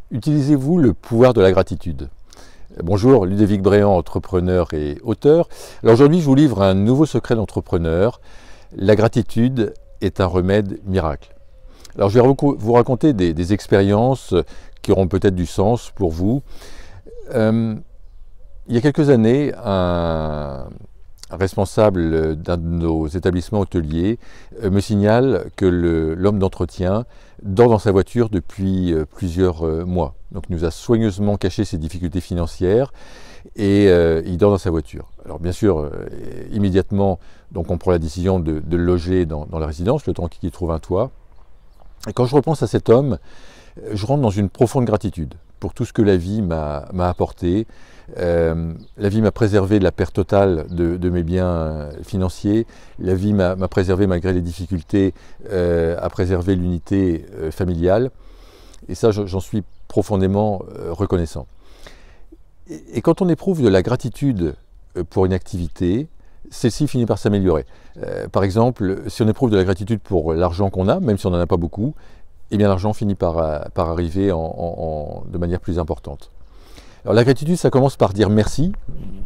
Utilisez-vous le pouvoir de la gratitude? Bonjour, Ludovic Bréant, entrepreneur et auteur. Alors aujourd'hui, je vous livre un nouveau secret d'entrepreneur. La gratitude est un remède miracle. Alors je vais vous raconter des expériences qui auront peut-être du sens pour vous. Il y a quelques années, un responsable d'un de nos établissements hôteliers me signale que l'homme d'entretien dort dans sa voiture depuis plusieurs mois. Donc il nous a soigneusement caché ses difficultés financières et il dort dans sa voiture. Alors bien sûr, immédiatement, donc on prend la décision de le loger dans la résidence, le temps qu'il trouve un toit. Et quand je repense à cet homme, je rentre dans une profonde gratitude pour tout ce que la vie m'a apporté. La vie m'a préservé de la perte totale de mes biens financiers. La vie m'a préservé malgré les difficultés, à préserver l'unité familiale. Et ça, j'en suis profondément reconnaissant. Et quand on éprouve de la gratitude pour une activité, celle-ci finit par s'améliorer. Par exemple, si on éprouve de la gratitude pour l'argent qu'on a, même si on n'en a pas beaucoup, eh bien l'argent finit par arriver de manière plus importante. Alors la gratitude, ça commence par dire merci,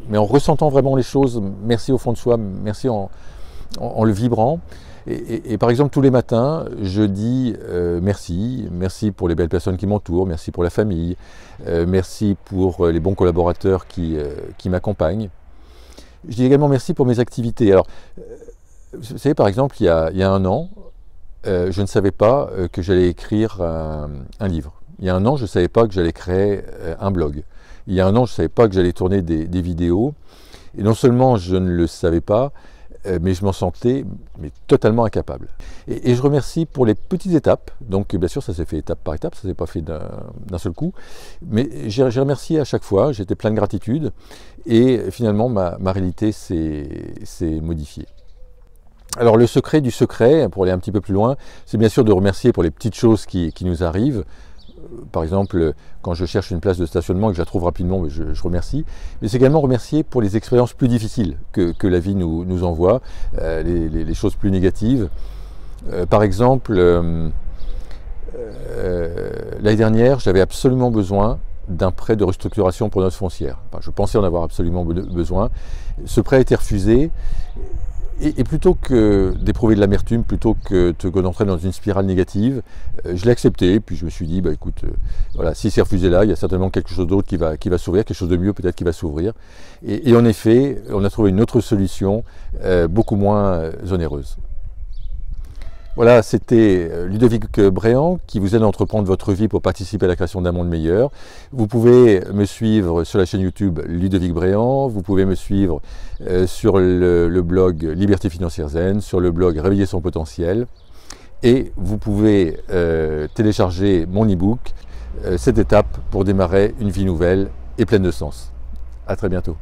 mais en ressentant vraiment les choses, merci au fond de soi, merci en le vibrant. Et par exemple, tous les matins, je dis merci. Merci pour les belles personnes qui m'entourent, merci pour la famille, merci pour les bons collaborateurs qui m'accompagnent. Je dis également merci pour mes activités. Alors, vous savez, par exemple, il y a un an, je ne savais pas que j'allais écrire un livre. Il y a un an, je ne savais pas que j'allais créer un blog. Il y a un an, je ne savais pas que j'allais tourner des vidéos. Et non seulement je ne le savais pas, mais je m'en sentais totalement incapable. Et je remercie pour les petites étapes. Donc bien sûr, ça s'est fait étape par étape, ça ne s'est pas fait d'un seul coup. Mais j'ai remercié à chaque fois, j'étais plein de gratitude. Et finalement, ma réalité s'est modifiée. Alors le secret du secret, pour aller un petit peu plus loin, c'est bien sûr de remercier pour les petites choses qui nous arrivent. Par exemple, quand je cherche une place de stationnement et que je la trouve rapidement, je remercie. Mais c'est également remercier pour les expériences plus difficiles que la vie nous envoie, les choses plus négatives. Par exemple, l'année dernière, j'avais absolument besoin d'un prêt de restructuration pour notre foncière. Enfin, je pensais en avoir absolument besoin. Ce prêt a été refusé. Et plutôt que d'éprouver de l'amertume, plutôt que d'entrer dans une spirale négative, je l'ai accepté. Puis je me suis dit, bah écoute, voilà, si c'est refusé là, il y a certainement quelque chose d'autre qui va s'ouvrir, quelque chose de mieux peut-être qui va s'ouvrir. Et en effet, on a trouvé une autre solution, beaucoup moins onéreuse. Voilà, c'était Ludovic Bréant qui vous aide à entreprendre votre vie pour participer à la création d'un monde meilleur. Vous pouvez me suivre sur la chaîne YouTube Ludovic Bréant, vous pouvez me suivre sur le blog Liberté Financière Zen, sur le blog Réveiller son potentiel, et vous pouvez télécharger mon e-book, 7 étapes pour démarrer une vie nouvelle et pleine de sens. À très bientôt.